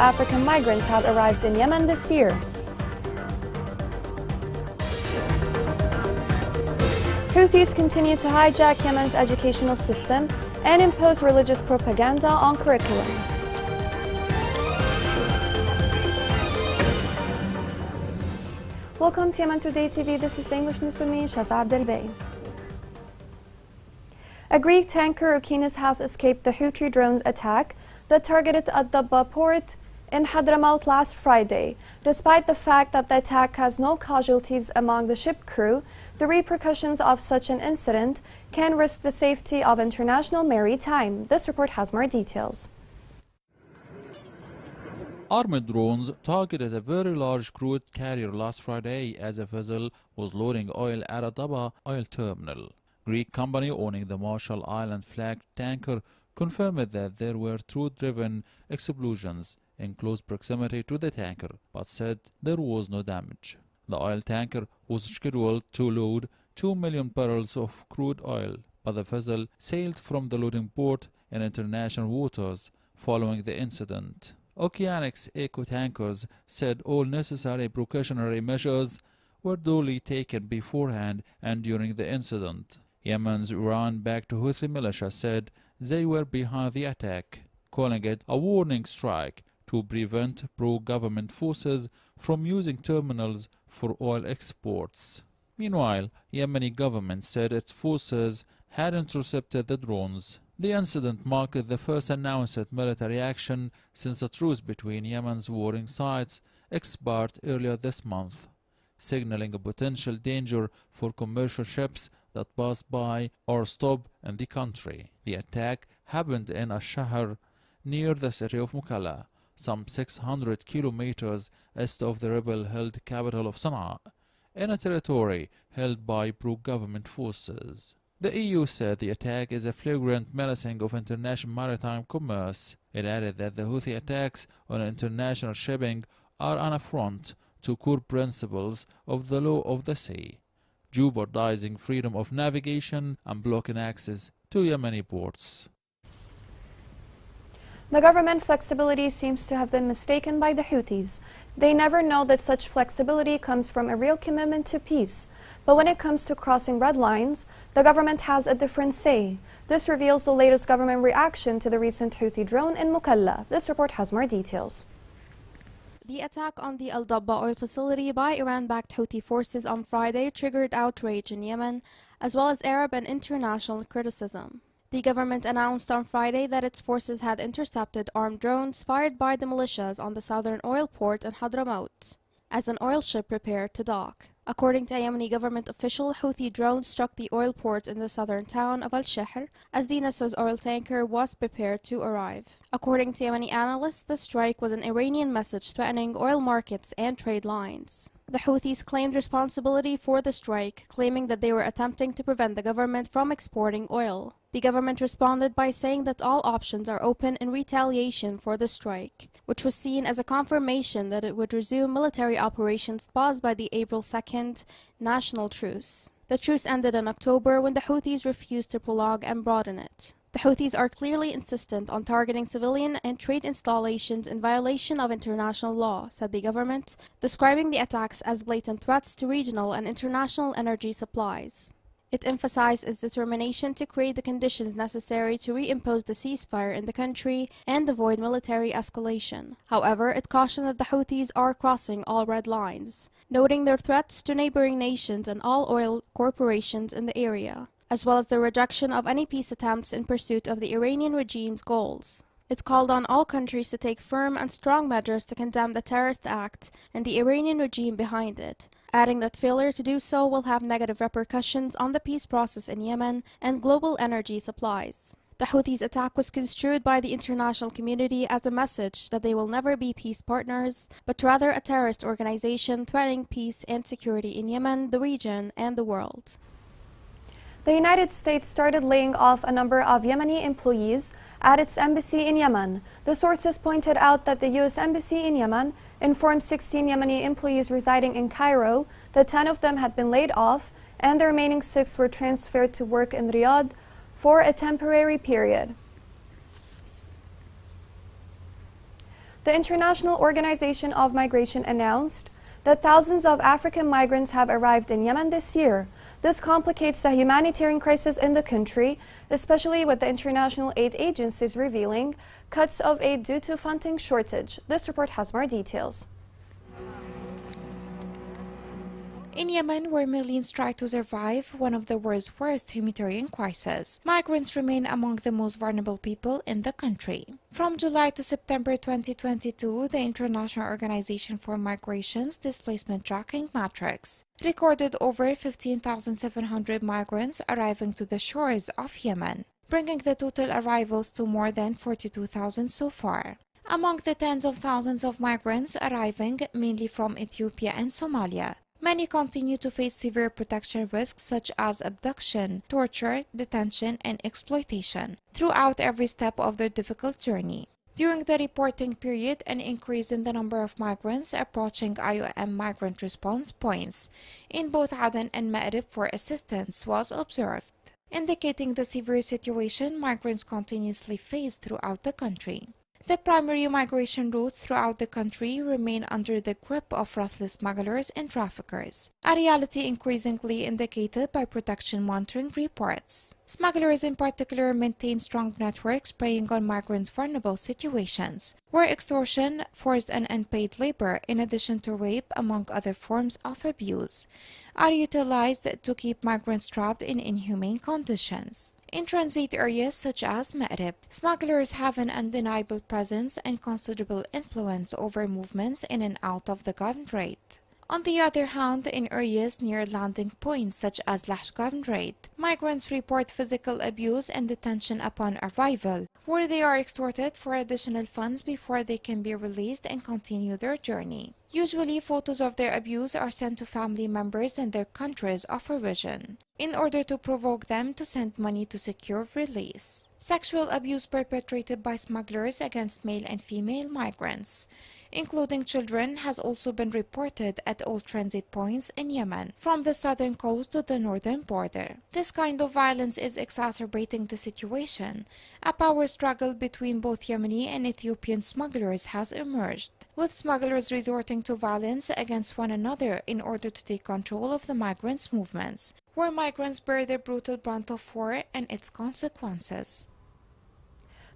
African migrants had arrived in Yemen this year. Houthis continue to hijack Yemen's educational system and impose religious propaganda on curriculum. Welcome to Yemen Today TV. This is the English news with me, Shazad Delbey. A Greek tanker Okeanis has escaped the Houthi drones attack that targeted Ad-Dabba port in Hadramaut last Friday. Despite the fact that the attack has no casualties among the ship crew, the repercussions of such an incident can risk the safety of international maritime. This report has more details. Armed drones targeted a very large crude carrier last Friday as a vessel was loading oil at Ad-Dabba oil terminal. Greek company owning the Marshall Island flagged tanker confirmed that there were truth-driven explosions in close proximity to the tanker, but said there was no damage. The oil tanker was scheduled to load 2 million barrels of crude oil, but the vessel sailed from the loading port in international waters following the incident. Okeanis eco-tankers said all necessary precautionary measures were duly taken beforehand and during the incident. Yemen's Iran-backed Houthi militia said they were behind the attack, calling it a warning strike to prevent pro-government forces from using terminals for oil exports. Meanwhile, Yemeni government said its forces had intercepted the drones. The incident marked the first announced military action since a truce between Yemen's warring sides expired earlier this month, signaling a potential danger for commercial ships that pass by or stop in the country. The attack happened in Ash-Shahr near the city of Mukalla, some 600 kilometers east of the rebel-held capital of Sana'a, in a territory held by pro-government forces. The EU said the attack is a flagrant menacing of international maritime commerce. It added that the Houthi attacks on international shipping are an affront to core principles of the law of the sea, jeopardizing freedom of navigation and blocking access to Yemeni ports. The government flexibility seems to have been mistaken by the Houthis. They never know that such flexibility comes from a real commitment to peace. But when it comes to crossing red lines, the government has a different say. This reveals the latest government reaction to the recent Houthi drone in Mukalla. This report has more details. The attack on the Al-Dabba oil facility by Iran-backed Houthi forces on Friday triggered outrage in Yemen, as well as Arab and international criticism. The government announced on Friday that its forces had intercepted armed drones fired by the militias on the southern oil port in Hadramaut, as an oil ship prepared to dock. According to a Yemeni government official, Houthi drones struck the oil port in the southern town of Al-Shahr as the Nasser's oil tanker was prepared to arrive. According to Yemeni analysts, the strike was an Iranian message threatening oil markets and trade lines. The Houthis claimed responsibility for the strike, claiming that they were attempting to prevent the government from exporting oil. The government responded by saying that all options are open in retaliation for the strike, which was seen as a confirmation that it would resume military operations paused by the April 2nd national truce. The truce ended in October when the Houthis refused to prolong and broaden it. The Houthis are clearly insistent on targeting civilian and trade installations in violation of international law, said the government, describing the attacks as blatant threats to regional and international energy supplies. It emphasized its determination to create the conditions necessary to reimpose the ceasefire in the country and avoid military escalation. However, it cautioned that the Houthis are crossing all red lines, noting their threats to neighboring nations and all oil corporations in the area, as well as the rejection of any peace attempts in pursuit of the Iranian regime's goals. It called on all countries to take firm and strong measures to condemn the terrorist act and the Iranian regime behind it, adding that failure to do so will have negative repercussions on the peace process in Yemen and global energy supplies. The Houthis' attack was construed by the international community as a message that they will never be peace partners, but rather a terrorist organization threatening peace and security in Yemen, the region, and the world. The United States started laying off a number of Yemeni employees at its embassy in Yemen. The sources pointed out that the U.S. Embassy in Yemen informed 16 Yemeni employees residing in Cairo that 10 of them had been laid off and the remaining 6 were transferred to work in Riyadh for a temporary period. The International Organization of Migration announced that thousands of African migrants have arrived in Yemen this year. This complicates the humanitarian crisis in the country, especially with the international aid agencies revealing cuts of aid due to funding shortage. This report has more details. In Yemen, where millions try to survive one of the world's worst humanitarian crises, migrants remain among the most vulnerable people in the country. From July to September 2022, the International Organization for Migration's Displacement Tracking Matrix recorded over 15,700 migrants arriving to the shores of Yemen, bringing the total arrivals to more than 42,000 so far. Among the tens of thousands of migrants arriving mainly from Ethiopia and Somalia, many continue to face severe protection risks such as abduction, torture, detention, and exploitation throughout every step of their difficult journey. During the reporting period, an increase in the number of migrants approaching IOM migrant response points in both Aden and Ma'rib for assistance was observed, indicating the severe situation migrants continuously face throughout the country. The primary migration routes throughout the country remain under the grip of ruthless smugglers and traffickers, a reality increasingly indicated by protection monitoring reports. Smugglers in particular maintain strong networks preying on migrants' vulnerable situations, where extortion, forced and unpaid labor, in addition to rape, among other forms of abuse, are utilized to keep migrants trapped in inhumane conditions. In transit areas such as Ma'rib, smugglers have an undeniable presence and considerable influence over movements in and out of the governorate. On the other hand, in areas near landing points such as Lahj governorate, migrants report physical abuse and detention upon arrival, where they are extorted for additional funds before they can be released and continue their journey. Usually, photos of their abuse are sent to family members in their countries of origin, in order to provoke them to send money to secure release. Sexual abuse perpetrated by smugglers against male and female migrants, including children, has also been reported at all transit points in Yemen, from the southern coast to the northern border. This kind of violence is exacerbating the situation. A power struggle between both Yemeni and Ethiopian smugglers has emerged, with smugglers resorting to violence against one another in order to take control of the migrants' movements, where migrants bear the brutal brunt of war and its consequences.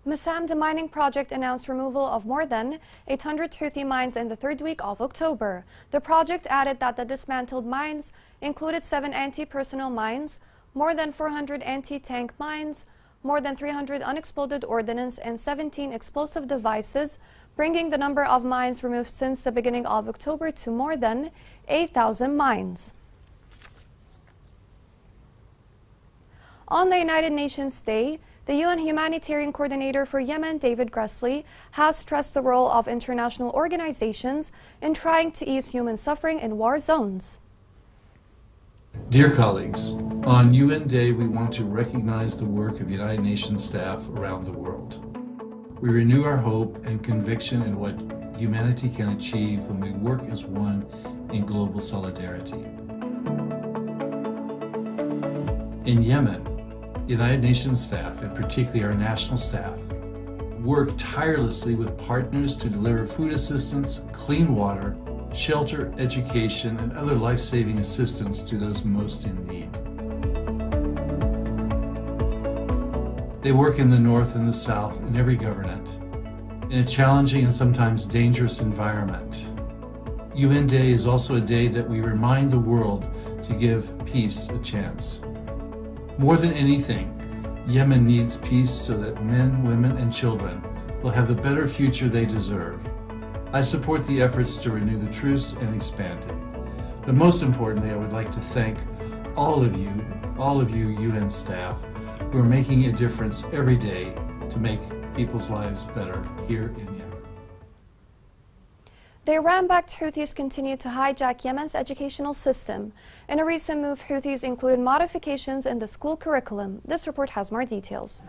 Massam, the mining project, announced removal of more than 800 Houthi mines in the third week of October. The project added that the dismantled mines included 7 anti-personnel mines, more than 400 anti-tank mines, more than 300 unexploded ordnance, and 17 explosive devices, bringing the number of mines removed since the beginning of October to more than 8,000 mines. On the United Nations Day, the UN Humanitarian Coordinator for Yemen, David Gressley, has stressed the role of international organizations in trying to ease human suffering in war zones. Dear colleagues, on UN Day we want to recognize the work of United Nations staff around the world. We renew our hope and conviction in what humanity can achieve when we work as one in global solidarity. In Yemen, United Nations staff, and particularly our national staff, work tirelessly with partners to deliver food assistance, clean water, shelter, education, and other life-saving assistance to those most in need. They work in the north and the south, in every government, in a challenging and sometimes dangerous environment. UN Day is also a day that we remind the world to give peace a chance. More than anything, Yemen needs peace so that men, women, and children will have the better future they deserve. I support the efforts to renew the truce and expand it. But most importantly, I would like to thank all of you UN staff who are making a difference every day to make people's lives better here in Yemen. The Iran-backed Houthis continue to hijack Yemen's educational system. In a recent move, Houthis included modifications in the school curriculum. This report has more details.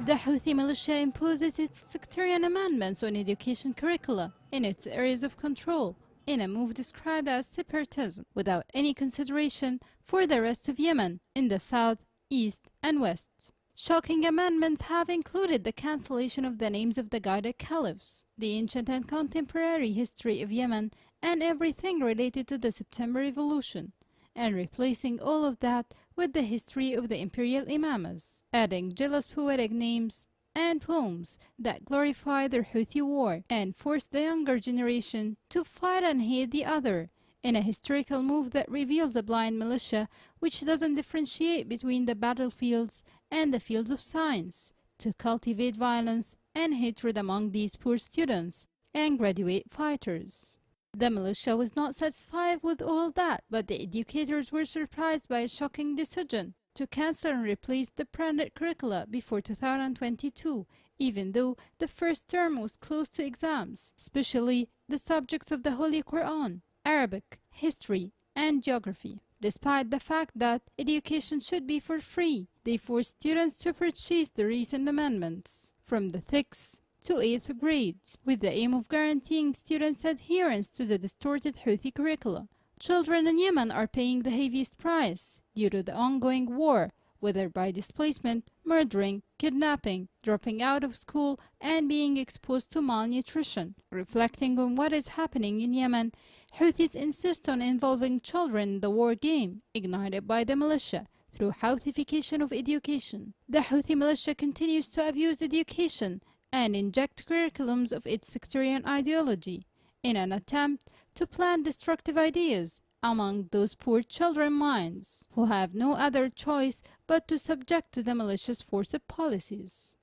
The Houthi militia imposes its sectarian amendments on education curricula in its areas of control, in a move described as separatism, without any consideration for the rest of Yemen in the south, east, and west. Shocking amendments have included the cancellation of the names of the guided caliphs, the ancient and contemporary history of Yemen, and everything related to the September Revolution, and replacing all of that with the history of the imperial imamas, adding jealous poetic names and poems that glorify their Houthi war and force the younger generation to fight and hate the other, in a historical move that reveals a blind militia which doesn't differentiate between the battlefields and the fields of science, to cultivate violence and hatred among these poor students and graduate fighters. The militia was not satisfied with all that, but the educators were surprised by a shocking decision to cancel and replace the branded curricula before 2022, even though the first term was close to exams, especially the subjects of the Holy Quran, Arabic, history, and geography. Despite the fact that education should be for free, they forced students to purchase the recent amendments from the 6th to 8th grades, with the aim of guaranteeing students' adherence to the distorted Houthi curricula. Children in Yemen are paying the heaviest price due to the ongoing war, whether by displacement, murdering, kidnapping, dropping out of school, and being exposed to malnutrition. Reflecting on what is happening in Yemen, Houthis insist on involving children in the war game, ignited by the militia, through Houthification of education. The Houthi militia continues to abuse education and inject curriculums of its sectarian ideology in an attempt to plant destructive ideas among those poor children's minds who have no other choice but to subject to the malicious forced policies.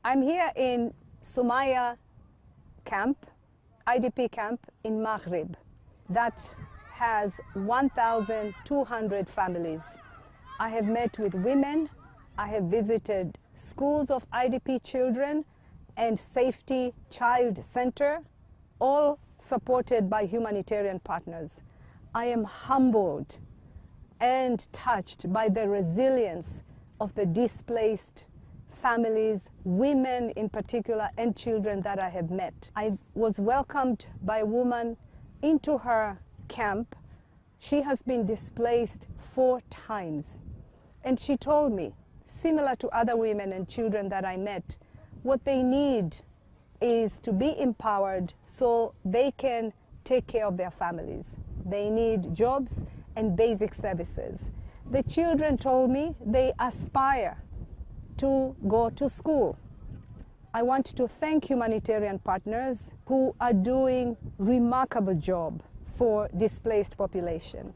I'm here in Sumaya camp, IDP camp in Maghrib, that has 1,200 families. I have met with women, I have visited schools of IDP children and safety child center, all supported by humanitarian partners. I am humbled and touched by the resilience of the displaced families, women in particular, and children that I have met. I was welcomed by a woman into her camp. She has been displaced 4 times. And she told me, similar to other women and children that I met, what they need is to be empowered so they can take care of their families. They need jobs and basic services. The children told me they aspire to go to school. I want to thank humanitarian partners who are doing remarkable job for displaced population.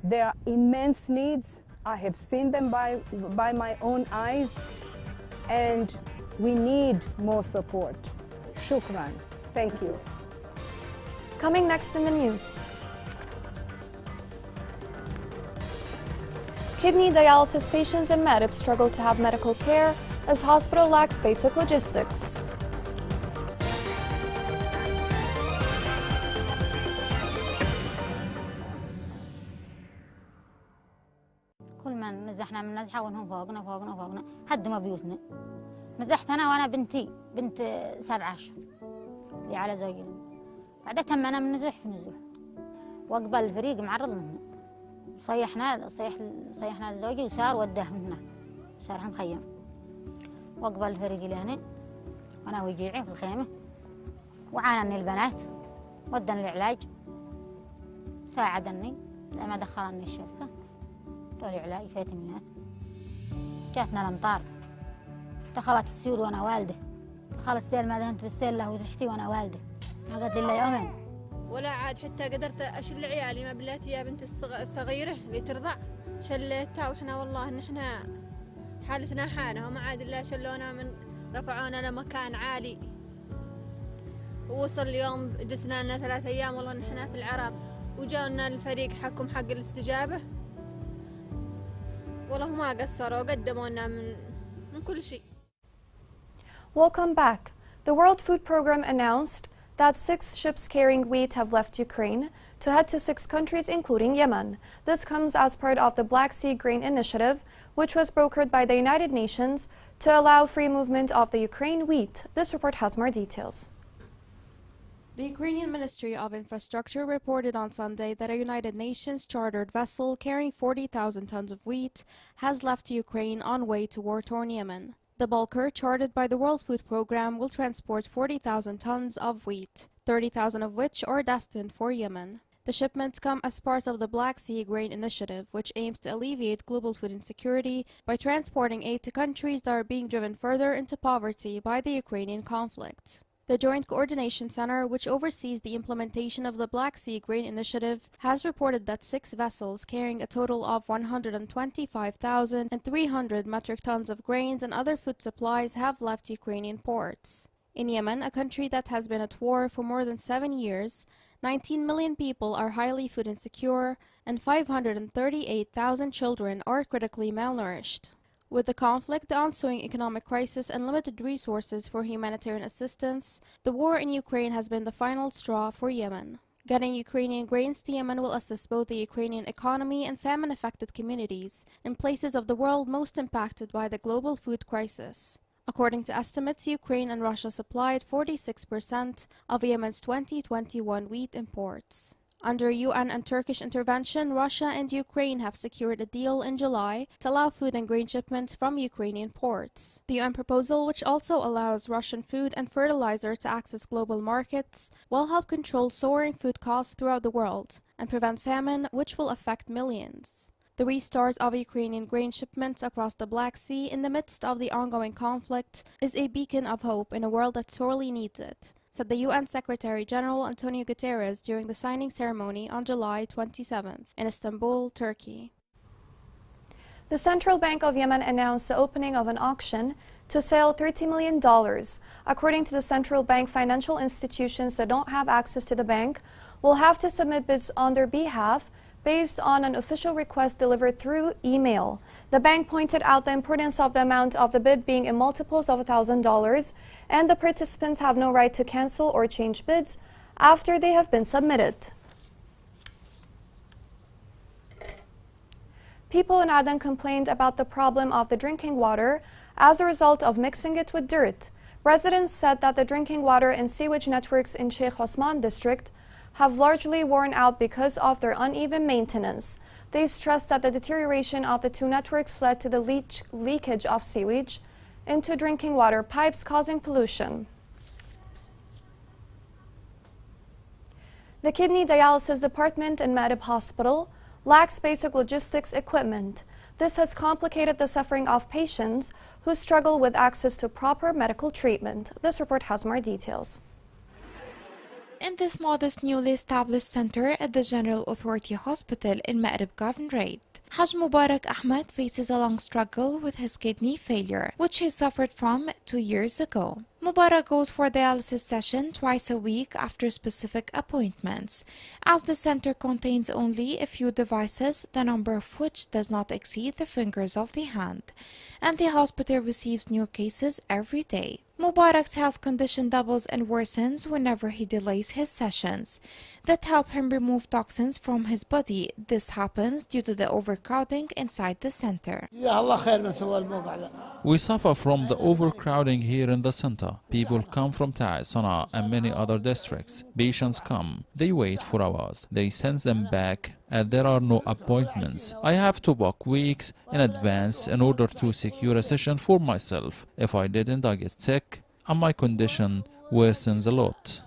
There are immense needs. I have seen them by my own eyes, and we need more support. Shukran. Thank you. Coming next in the news. Kidney dialysis patients in Marib struggle to have medical care as hospital lacks basic logistics. كل ما نزحنا من نزحة وانهم فوقنا هدموا بيوتنا. نزحت أنا وأنا بنتي بنت 7 أشهر اللي على زوجي. بعدها تمنا من نزح في نزح. وقبل الفريق معرض منه. صيحنا لزوجي وصار وداه منه. صار مخيم. وقبل الفريق اللي هنا وأنا وجيعي في الخيمة. وعانني البنات ودني العلاج. ساعدني لما دخلني الشركة. طولي علاج فيتامينات. جاتنا الأمطار. دخلت السيول وانا والده. دخلت السيل ما دهنت بالسيل له وتحتي وانا والده. ما قد الا يومين. ولا عاد حتى قدرت اشل عيالي ما بلاتي يا بنت الصغيره اللي ترضع شليتها واحنا والله نحن حالتنا حاله وما عاد الا شلونا من رفعونا لمكان عالي. ووصل اليوم جسنا لنا 3 أيام والله نحن في العرب وجاونا الفريق حقهم حق الاستجابه. والله ما قصروا قدموا لنا من كل شيء. Welcome back. The World Food Programme announced that 6 ships carrying wheat have left Ukraine to head to 6 countries including Yemen. This comes as part of the Black Sea Grain Initiative, which was brokered by the United Nations to allow free movement of the Ukraine wheat. This report has more details. The Ukrainian Ministry of Infrastructure reported on Sunday that a United Nations chartered vessel carrying 40,000 tons of wheat has left Ukraine on way to war-torn Yemen. The bulker, chartered by the World Food Programme, will transport 40,000 tons of wheat, 30,000 of which are destined for Yemen. The shipments come as part of the Black Sea Grain Initiative, which aims to alleviate global food insecurity by transporting aid to countries that are being driven further into poverty by the Ukrainian conflict. The Joint Coordination Center, which oversees the implementation of the Black Sea Grain Initiative, has reported that 6 vessels carrying a total of 125,300 metric tons of grains and other food supplies have left Ukrainian ports. In Yemen, a country that has been at war for more than 7 years, 19 million people are highly food insecure, and 538,000 children are critically malnourished. With the conflict, the ensuing economic crisis, and limited resources for humanitarian assistance, the war in Ukraine has been the final straw for Yemen. Getting Ukrainian grains to Yemen will assist both the Ukrainian economy and famine-affected communities in places of the world most impacted by the global food crisis. According to estimates, Ukraine and Russia supplied 46% of Yemen's 2021 wheat imports. Under UN and Turkish intervention, Russia and Ukraine have secured a deal in July to allow food and grain shipments from Ukrainian ports. The UN proposal, which also allows Russian food and fertilizer to access global markets, will help control soaring food costs throughout the world and prevent famine, which will affect millions. The restart of Ukrainian grain shipments across the Black Sea in the midst of the ongoing conflict is a beacon of hope in a world that sorely needs it, said the UN Secretary General Antonio Guterres during the signing ceremony on July 27th in Istanbul, Turkey. The Central Bank of Yemen announced the opening of an auction to sell $30 million. According to the central bank, financial institutions that don't have access to the bank will have to submit bids on their behalf based on an official request delivered through email. The bank pointed out the importance of the amount of the bid being in multiples of $1,000, and the participants have no right to cancel or change bids after they have been submitted. People in Aden complained about the problem of the drinking water as a result of mixing it with dirt. Residents said that the drinking water and sewage networks in Sheikh Osman district have largely worn out because of their uneven maintenance. They stressed that the deterioration of the 2 networks led to the leakage of sewage into drinking water pipes, causing pollution. The kidney dialysis department in Ma'rib Hospital lacks basic logistics equipment. This has complicated the suffering of patients who struggle with access to proper medical treatment. This report has more details. In this modest newly established center at the General Authority Hospital in Ma'rib Governorate, Haj Mubarak Ahmed faces a long struggle with his kidney failure, which he suffered from 2 years ago. Mubarak goes for dialysis session twice a week after specific appointments. As the center contains only a few devices, the number of which does not exceed the fingers of the hand, and the hospital receives new cases every day. Mubarak's health condition doubles and worsens whenever he delays his sessions that help him remove toxins from his body. This happens due to the overcrowding inside the center. We suffer from the overcrowding here in the center. People come from Ta'is, Sana'a and many other districts. Patients come, they wait for hours, they send them back, and there are no appointments. I have to book weeks in advance in order to secure a session for myself. If I didn't, I get sick and my condition worsens a lot.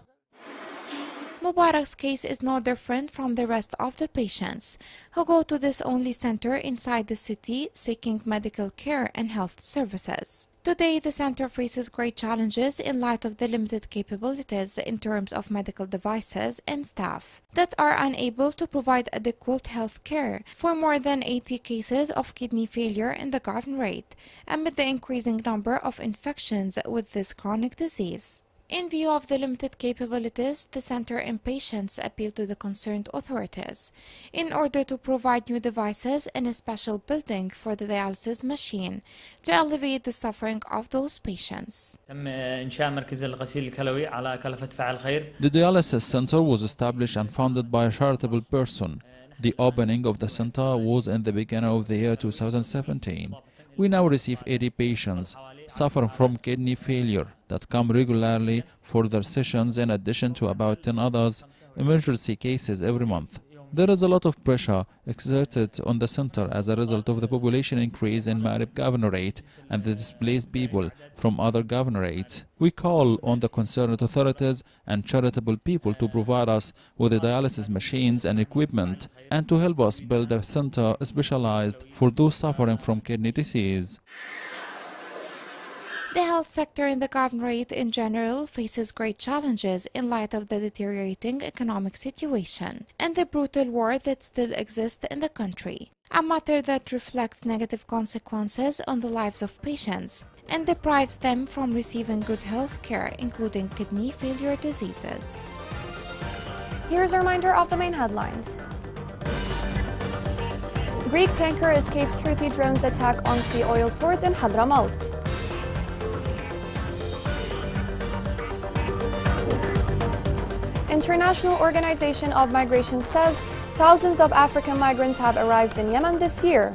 Mubarak's case is no different from the rest of the patients who go to this only center inside the city seeking medical care and health services. Today, the center faces great challenges in light of the limited capabilities in terms of medical devices and staff that are unable to provide adequate health care for more than 80 cases of kidney failure in the Governorate amid the increasing number of infections with this chronic disease. In view of the limited capabilities, the center and patients appeal to the concerned authorities in order to provide new devices and a special building for the dialysis machine to alleviate the suffering of those patients. The dialysis center was established and funded by a charitable person. The opening of the center was in the beginning of the year 2017. We now receive 80 patients suffering from kidney failure that come regularly for their sessions, in addition to about 10 others emergency cases every month. There is a lot of pressure exerted on the center as a result of the population increase in Marib Governorate and the displaced people from other governorates. We call on the concerned authorities and charitable people to provide us with the dialysis machines and equipment and to help us build a center specialized for those suffering from kidney disease. The health sector in the governorate in general faces great challenges in light of the deteriorating economic situation and the brutal war that still exists in the country, a matter that reflects negative consequences on the lives of patients and deprives them from receiving good health care, including kidney failure diseases. Here's a reminder of the main headlines. Greek tanker escapes Houthi drones attack on key oil port in Hadramaut. International Organization of Migration says thousands of African migrants have arrived in Yemen this year.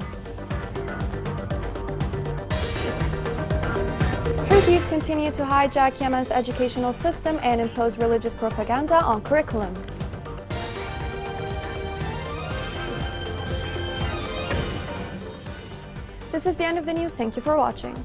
Houthis continue to hijack Yemen's educational system and impose religious propaganda on curriculum. This is the end of the news. Thank you for watching.